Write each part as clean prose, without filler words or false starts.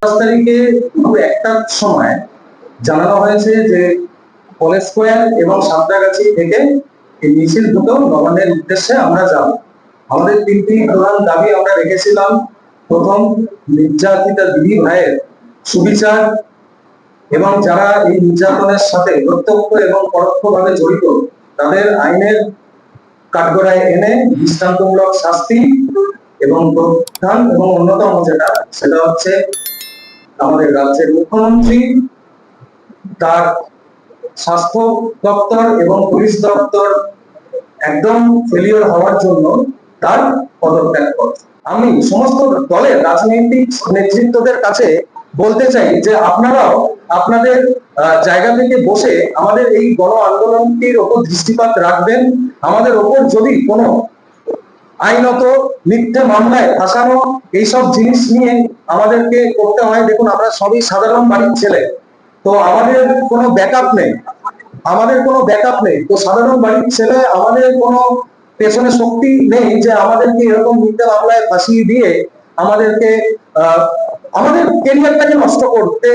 তারিখে দুপুর 1টার সময় জানানো হয়েছে যে কলেজ স্কোয়ার এবং সাঁতরাগাছি থেকে এই মিছিল দুটো নবান্নের উদ্দেশ্যে আমরা যাব। আমাদের তিনটি প্রধান দাবি আমরা রেখেছিলাম। প্রথম, নির্যাতিতা দিদি ভাইয়ের সুবিচার এবং যারা এই নির্যাতনের সাথে প্রত্যক্ষ এবং পরোক্ষভাবে জড়িত তাদের আইনের কাঠগড়ায় এনে দৃষ্টান্তমূলক শাস্তি, এবং প্রধান এবং অন্যতম সেটা হচ্ছে আমাদের রাজ্যের মুখ্যমন্ত্রী তার স্বাস্থ্য দপ্তর এবং পুলিশ দপ্তর একদম ফেলিওর হওয়ার জন্য তার পদত্যাগ করে। আমি সমস্ত দলের রাজনৈতিক নেতৃত্বদের কাছে বলতে চাই যে আপনারাও আপনাদের জায়গা থেকে বসে আমাদের এই গণ আন্দোলনটির ওপর দৃষ্টিপাত রাখবেন। আমাদের ওপর যদি কোনো আইনত মিথ্যে মামলায় ফাঁসানো এইসব জিনিস নিয়ে আমাদেরকে করতে হয়, দেখুন আমরা সবই সাধারণ বাড়ির ছেলে, তো আমাদের কোনো ব্যাকআপ নেই, তো সাধারণ বাড়ির ছেলে আমাদের কোনো পেছনে শক্তি নেই যে আমাদেরকে এরকম মিথ্যে মামলায় ফাঁসিয়ে দিয়ে আমাদেরকে আমাদের ক্যারিয়ারটাকে নষ্ট করতে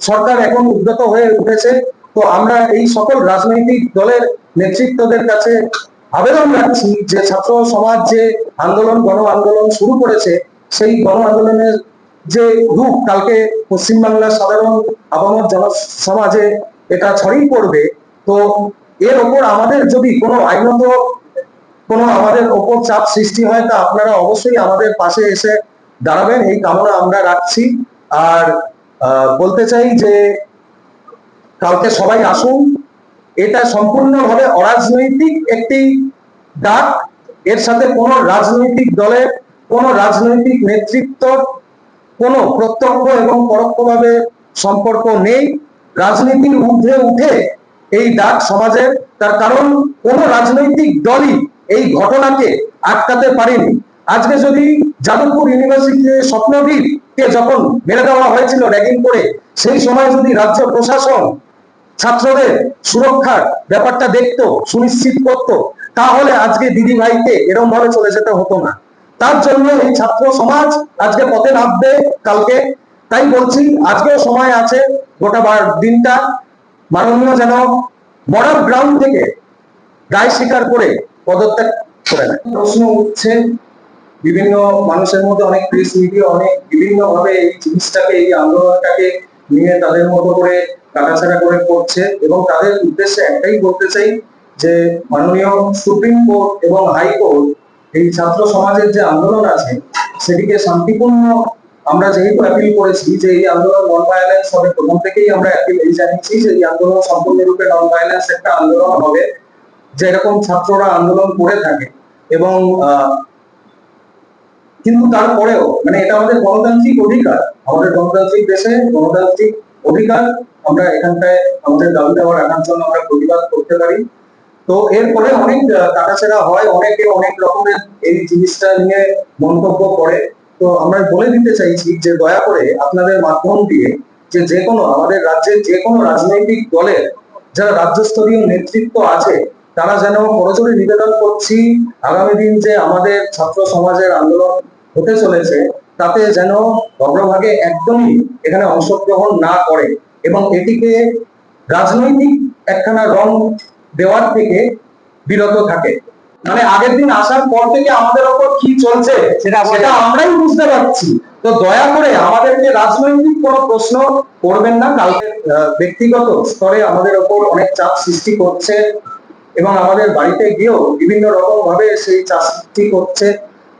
সরকার এখন উদ্যত হয়ে উঠেছে। তো আমরা এই সকল রাজনৈতিক দলের নেতৃত্বদের কাছে আবেদন রাখছি যে ছাত্র সমাজ যে আন্দোলন গণ আন্দোলন শুরু করেছে, সেই গণ আন্দোলনের যে রূপ কালকে পশ্চিমবাংলার সাধারণ আপামর জনসমাজে এটা ছড়িয়ে পড়বে, তো এর ওপর আমাদের যদি কোনো আইনত কোনো আমাদের ওপর চাপ সৃষ্টি হয় তা আপনারা অবশ্যই আমাদের পাশে এসে দাঁড়াবেন, এই কামনা আমরা রাখছি। আর বলতে চাই যে কালকে সবাই আসুন, এটা সম্পূর্ণভাবে অরাজনৈতিক একটি ডাক, এর সাথে কোনো রাজনৈতিক দলের কোনো রাজনৈতিক নেতৃত্বর কোনো প্রত্যক্ষ এবং পরোক্ষভাবে সম্পর্ক নেই। রাজনীতির ঊর্ধ্বে উঠে এই ডাক সমাজের, তার কারণ কোনো রাজনৈতিক দলই এই ঘটনাকে আটকাতে পারেনি। আজকে যদি যাদবপুর ইউনিভার্সিটির স্বপ্নবীরকে যখন মেরে দেওয়া হয়েছিল র্যাগিং করে, সেই সময় যদি রাজ্য প্রশাসন ছাত্রদের সুরক্ষার ব্যাপারটা দেখতো, সুনিশ্চিত করতো, তাহলে আজকে দিদি ভাইকে এরকম ভাবে চলে যেতে হতো না। তার জন্য এই ছাত্র সমাজ আজকে পথে নামবে কালকে। তাই বলছি আজকেও সময় আছে, গোটা দিনটা মাননীয় যেন বর্ডার গ্রাউন্ড থেকে রায় স্বীকার করে পদত্যাগ করে নেয়। প্রশ্ন উঠছে বিভিন্ন মানুষের মধ্যে, অনেক প্রেস মিডিয়া অনেক বিভিন্ন ভাবে এই জিনিসটাকে, এই আন্দোলনটাকে নিয়ে তাদের মতো করে কাটাছাড়া করে করছে, এবং তাদের উদ্দেশ্যে একটাই বলতে চাই যে মাননীয় সুপ্রিম কোর্ট এবং হাইকোর্ট এই ছাত্র সমাজের যে আন্দোলন আছে সেটিকে শান্তিপূর্ণ, আমরা যেহেতু অ্যাপিল করেছি যে এই আন্দোলন নন ভায়োলেন্স হবে, প্রথম থেকেই আমরা অ্যাপিল এই জানিয়েছি যে এই আন্দোলন সম্পূর্ণরূপে নন ভায়োলেন্স একটা আন্দোলন হবে, যে এরকম ছাত্ররা আন্দোলন করে থাকে। এবং কিন্তু তারপরেও মানে এটা আমাদের গণতান্ত্রিক অধিকার, আমাদের গণতান্ত্রিক দেশে গণতান্ত্রিক অধিকার, আমরা এখানটায় আমাদের দাবি দেওয়া রাখার জন্য আমরা প্রতিবাদ করতে পারি। তো এরপরে অনেক কাটাছেড়া হয়, অনেকে অনেক রকমের এই জিনিসটা নিয়ে মন্তব্য করে। তো আমরা বলে দিতে চাইছি যে দয়া করে আপনাদের মাধ্যম দিয়ে যে কোনো আমাদের রাজ্যের যে কোনো রাজনৈতিক দলের যারা রাজ্যস্তরীয় নেতৃত্ব আছে তারা যেন করজোড়ে নিবেদন করছি আগামী দিন যে আমাদের ছাত্র সমাজের আন্দোলন হতে চলেছে তাতে যেন অগ্রভাগে একদমই এখানে অংশগ্রহণ না করে, এবং এটিকে রাজনৈতিক একখানা রং দেওয়ার থেকে বিরত থাকে। মানে আগের দিন আসার পর থেকে আমাদের ওপর কি চলছে সেটা আমরাই বুঝতে পারছি। তো দয়া করে আমাদেরকে রাজনৈতিক কোনো প্রশ্ন করবেন না। কালকে ব্যক্তিগত স্তরে আমাদের ওপর অনেক চাপ সৃষ্টি করছে, এবং আমাদের বাড়িতে গিয়েও বিভিন্ন রকম ভাবে সেই চাপ সৃষ্টি করছে।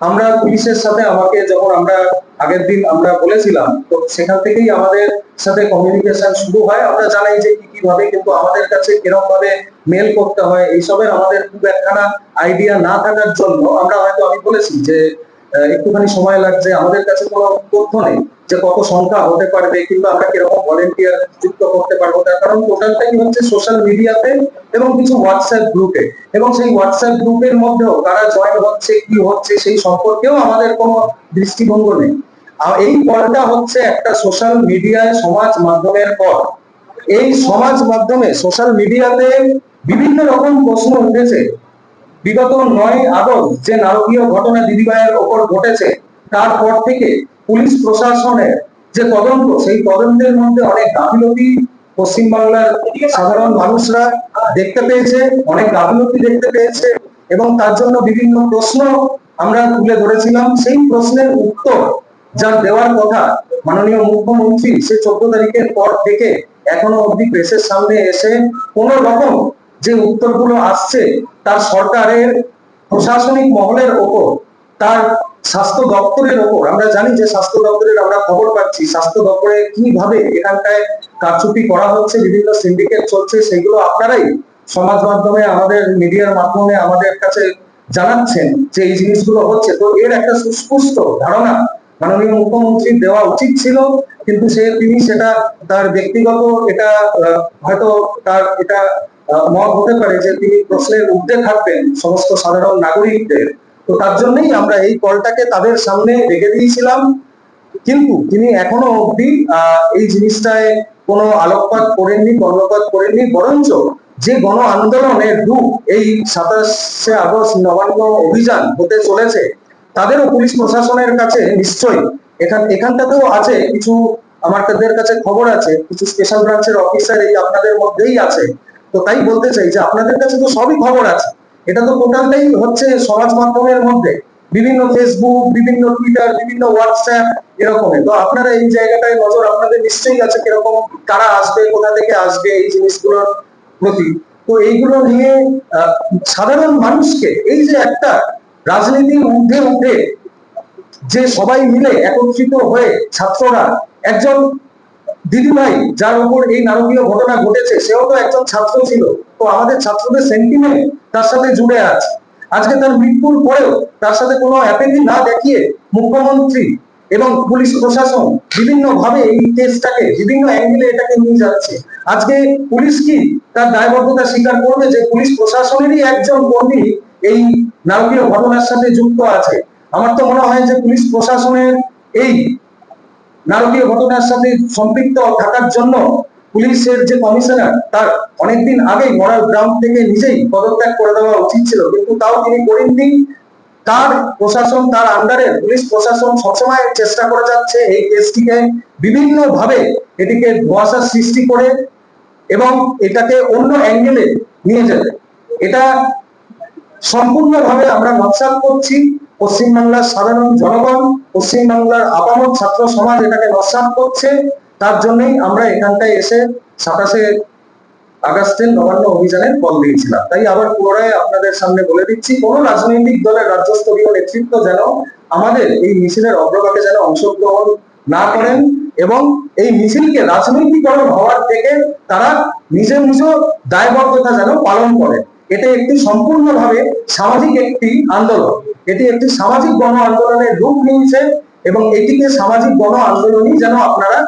আমরা পুলিশের সাথে আমাকে যখন আমরা আগের দিন আমরা বলেছিলাম, তো সেখান থেকেই আমাদের সাথে কমিউনিকেশন শুরু হয়। আমরা জানাই যে কি ভাবে, কিন্তু আমাদের কাছে কিরকম ভাবে মেল করতে হয় এইসবের আমাদের খুব একখানা আইডিয়া না থাকার জন্য আমরা হয়তো, আমি বলেছি যে একটুখানি সময় লাগছে, আমাদের কাছে কোনো তথ্য নেই যে কত সংখ্যা হতে পারবে কিংবা আমরা কিরকম ভলেন্টিয়ার যুক্ত করতে পারবো। তার কারণ টোটালটাই হচ্ছে সোশ্যাল মিডিয়াতে এবং কিছু হোয়াটসঅ্যাপ গ্রুপে, এবং সেই হোয়াটসঅ্যাপ গ্রুপের মধ্যেও কারা জয়েন হচ্ছে কি হচ্ছে সেই সম্পর্কেও আমাদের কোনো দৃষ্টিভঙ্গ নেই। এই পলটা হচ্ছে একটা সোশ্যাল মিডিয়ায় সমাজ মাধ্যমের পর। এই সমাজ মাধ্যমে সোশ্যাল মিডিয়াতে বিভিন্ন রকম প্রশ্ন উঠেছে। বিগত 9 আগস্ট যে নারকীয় ঘটনা দিদিভাইয়ের ওপর ঘটেছে, তারপর থেকে পুলিশ প্রশাসনের যে তদন্ত, সেই তদন্তের মধ্যে অনেক গাফিলতি পশ্চিমবাংলার সাধারণ মানুষরা দেখতে পেয়েছে, অনেক গাফিলতি দেখতে পেয়েছে, এবং তার জন্য বিভিন্ন প্রশ্ন আমরা তুলে ধরেছিলাম। সেই প্রশ্নের উত্তর যা দেওয়ার কথা মাননীয় মুখ্যমন্ত্রী সে 14 তারিখের পর থেকে এখনো অবধি প্রেসের সামনে এসে কোন রকম যে উত্তরগুলো আসছে তার সরকারের প্রশাসনিক মহলের ওপর, তার স্বাস্থ্য দপ্তরের ওপর, আমরা জানি যে স্বাস্থ্য দপ্তরের আমরা খবর পাচ্ছি স্বাস্থ্য দপ্তরে কিভাবে এখানটায় কারচুপি করা হচ্ছে, বিভিন্ন সিন্ডিকেট চলছে, সেগুলো আপনারাই সমাজ মাধ্যমে আমাদের মিডিয়ার মাধ্যমে আমাদের কাছে জানাচ্ছেন যে এই জিনিসগুলো হচ্ছে। তো এর একটা সুস্পষ্ট ধারণা মাননীয় মুখ্যমন্ত্রীর দেওয়া উচিত ছিল, কিন্তু তিনি সেটা তার ব্যক্তিগত এটা হয়তো তার এটা মত হতে পারে যে তিনি প্রশ্নের ঊর্ধ্বে থাকবেন সমস্ত সাধারণ নাগরিকদের। তো তার জন্যই আমরা এই কলটাকে তাদের সামনে রেখে দিয়েছিলাম, কিন্তু তিনি এখনো অবধি এই জিনিসটায় কোনো আলোকপাত করেননি, কর্ণপাত করেননি, বরঞ্চ যে গণ আন্দোলনের রূপ এই 27শে আগস্ট নবান্ন অভিযান হতে চলেছে, তাদেরও পুলিশ প্রশাসনের কাছে নিশ্চয়ই এখানটাতেও আছে কিছু, আমাদের কাছে খবর আছে কিছু স্পেশাল ব্রাঞ্চের অফিসার এই আপনাদের মধ্যেই আছে। তো তাই বলতে চাই যে আপনাদের কাছে তো সবই খবর আছে, এটা তো টোটালটাই হচ্ছে সমাজ মাধ্যমের মধ্যে, বিভিন্ন ফেসবুক, বিভিন্ন টুইটার, বিভিন্ন হোয়াটসঅ্যাপ এরকমের। তো আপনারা এই জায়গাটায় নজর আপনাদের নিশ্চয়ই আছে কিরকম কারা আসবে, কোথা থেকে আসবে এই জিনিসগুলোর প্রতি। তো এইগুলো নিয়ে সাধারণ মানুষকে এই যে একটা রাজনীতির ঊর্ধ্বে উঠে যে সবাই মিলে একত্রিত হয়ে ছাত্ররা, একজন দিদিভাই যার উপর এই নারকীয় ঘটনা ঘটেছে সেও তো একজন ছাত্র ছিল, তো আমাদের ছাত্রদের সেন্টিমেন্ট তার সাথে জুড়ে আছে। আজকে তার মৃত্যুর পরেও তার সাথে কোনো অ্যাপেথি না দেখিয়ে মুখ্যমন্ত্রী এবং পুলিশ প্রশাসন বিভিন্ন ভাবে এই কেসটাকে বিভিন্ন অ্যাঙ্গেলে এটাকে নিয়ে যাচ্ছে। আজকে পুলিশ কি তার দায়বদ্ধতা স্বীকার করবে যে পুলিশ প্রশাসনেরই একজন কর্মী এই নারকীয় ঘটনার সাথে যুক্ত আছে? আমার তো মনে হয় যে পুলিশ প্রশাসনের এই নারকীয় ঘটনার সাথে সম্পৃক্ত থাকার জন্য পুলিশের যে কমিশনার তার অনেকদিন আগেই মরাল গ্রাউন্ড থেকে নিজেই পদত্যাগ করে দেওয়া উচিত ছিল, কিন্তু তাও তিনি করেননি। তার প্রশাসন, তার আন্ডারে পুলিশ প্রশাসন সবসময় চেষ্টা করে যাচ্ছে এই কেসটিকে বিভিন্ন ভাবে এটিকে ধোঁয়াশার সৃষ্টি করে এবং এটাকে অন্য অ্যাঙ্গেলে নিয়ে যেতে। এটা সম্পূর্ণভাবে আমরা নকশাল করছি, পশ্চিমবাংলার সাধারণ জনগণ, পশ্চিমবাংলার আপামর ছাত্র সমাজ এটাকে নকশাল করছে। তার জন্যই আমরা এখানটায় এসে 27শে আগস্টের নবান্ন অভিযানের কল দিয়েছিলাম। তাই আবার পুনরায় আপনাদের সামনে বলে দিচ্ছি, কোন রাজনৈতিক দলের রাজ্যস্তরীয় নেতৃত্ব যেন আমাদের এই মিছিলের অগ্রভাগে যেন অংশগ্রহণ না করেন এবং এই মিছিলকে রাজনৈতিকরণ হওয়ার থেকে তারা নিজের নিজ দায়বদ্ধতা যেন পালন করেন। এটা একটি সম্পূর্ণভাবে সামাজিক একটি আন্দোলন, এটি একটি সামাজিক গণ আন্দোলনের রূপ নিয়েছে এবং এটিকে সামাজিক গণ আন্দোলনই যেন আপনারা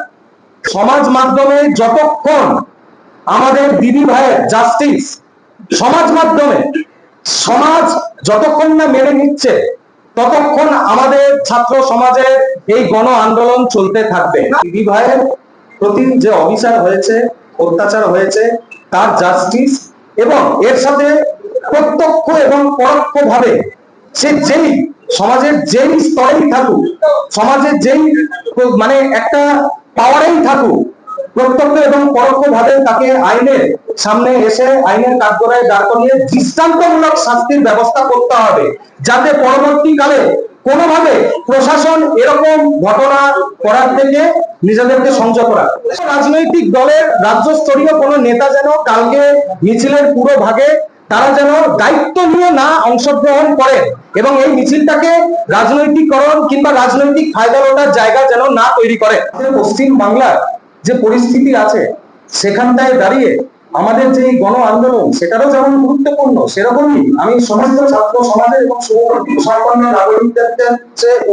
সমাজ মাধ্যমে যতক্ষণ আমাদের দিদি ভাইয়ের জাস্টিস সমাজ মাধ্যমে সমাজ যতক্ষণ না মেনে নিচ্ছে ততক্ষণ আমাদের ছাত্র সমাজের এই গণ আন্দোলন চলতে থাকবে। দিদি ভাইয়ের প্রতি যে অবিচার হয়েছে, অত্যাচার হয়েছে, তার জাস্টিস এবং এর সাথে প্রত্যক্ষ এবং পরোক্ষ ভাবে সে যেই সমাজের যেই স্তরেই থাকুক, সমাজের যেই মানে একটা পাওয়ারেই থাকুক, প্রত্যক্ষ এবং পরোক্ষ ভাবে তাকে আইনের সামনে এসে আইনের কাঠগড়ায় দাঁড় করিয়ে দৃষ্টান্তমূলক শাস্তির ব্যবস্থা করতে হবে, যাতে পরবর্তীকালে কোনোভাবে প্রশাসন এরকম ঘটনা করার থেকে নিজেদেরকে সংযত রাখে। রাজনৈতিক দলের রাজ্যস্তরীয় কোনো নেতা যেন কালকে মিছিলের পুরো ভাগে তারা যেন দায়িত্ব নিয়ে না অংশগ্রহণ করে এবং এই মিছিলটাকে রাজনৈতিকরণ কিংবা রাজনৈতিক ফায়দা লোটার জায়গা যেন না তৈরি করে। পশ্চিম বাংলার যে পরিস্থিতি আছে সেখানটায় দাঁড়িয়ে আমাদের যে গণ আন্দোলন সেটারও যেমন গুরুত্বপূর্ণ, সেরকমই আমি সমস্ত ছাত্র সমাজের এবং সম্পন্ন নাগরিকদের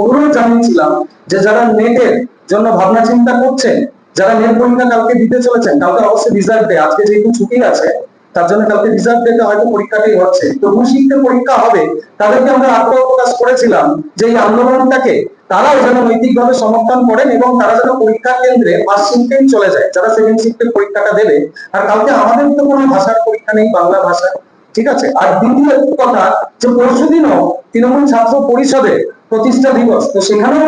অনুরোধ জানিয়েছিলাম যে যারা নেটের জন্য ভাবনা চিন্তা করছেন, যারা নেট পরীক্ষা কালকে দিতে চলেছেন, কালকে অবশ্যই রিজাল্ট ডে, আজকে যেহেতু ছুটি আছে তার জন্য কালকে রিজাল্ট ডেতে হয়তো পরীক্ষাটাই হচ্ছে, তবু শিখতে পরীক্ষা হবে, তাদেরকে আমরা আগ্রহ প্রকাশ করেছিলাম যে এই আন্দোলনটাকে তারাও যেন নৈতিকভাবে সমর্থন করেন এবং তারা যেন পরীক্ষা কেন্দ্রে ফার্স্ট শিফটেই চলে যায়, যারা সেকেন্ড শিফটের পরীক্ষাটা দেবে। আর কালকে আমাদের তো কোনো ভাষার পরীক্ষা নেই, বাংলা ভাষা, ঠিক আছে। আর দ্বিতীয় কথা যে পরশুদিনও তৃণমূল ছাত্র পরিষদের প্রতিষ্ঠা দিবস, তো সেখানেও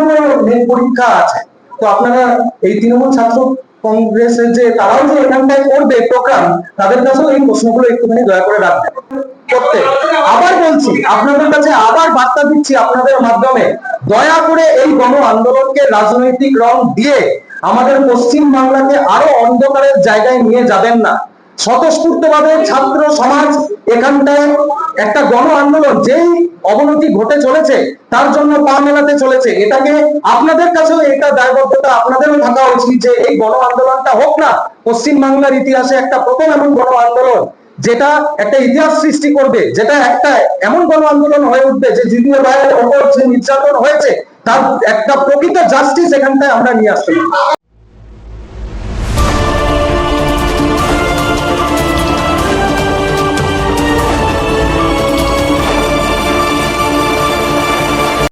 নেট পরীক্ষা আছে। তো আপনারা এই তৃণমূল ছাত্র কংগ্রেসের যে তারাও যে এখানটায় করবে প্রোগ্রাম, তাদের কাছেও এই প্রশ্নগুলো একটুখানি দয়া করে রাখবেন করতে। আবার বলছি, আপনাদের কাছে আবার বার্তা দিচ্ছি আপনাদের মাধ্যমে, দয়া করে এই গণ আন্দোলনকে রাজনৈতিক রং দিয়ে আমাদের পশ্চিম বাংলাকে আরো অন্ধকারের জায়গায় নিয়ে যাবেন না। স্বতঃস্ফূর্তভাবে ছাত্র সমাজ এখানটায় একটা গণ আন্দোলন যেই অবনতি ঘটে চলেছে তার জন্য পা মেলাতে চলেছে, এটাকে আপনাদের কাছেও এটা দায়বদ্ধতা আপনাদেরও থাকা উচিত যে এই গণ আন্দোলনটা হোক না পশ্চিম বাংলার ইতিহাসে একটা প্রথম এমন গণ আন্দোলন যেটা একটা ইতিহাস সৃষ্টি করবে, যেটা একটা এমন গণ আন্দোলন হয়ে উঠবে যে দ্বিতীয় ভাইয়ের ওপর যে নির্যাতন হয়েছে তার একটা প্রকৃত জাস্টিস এখানটায় আমরা নিয়ে আসতে পারি।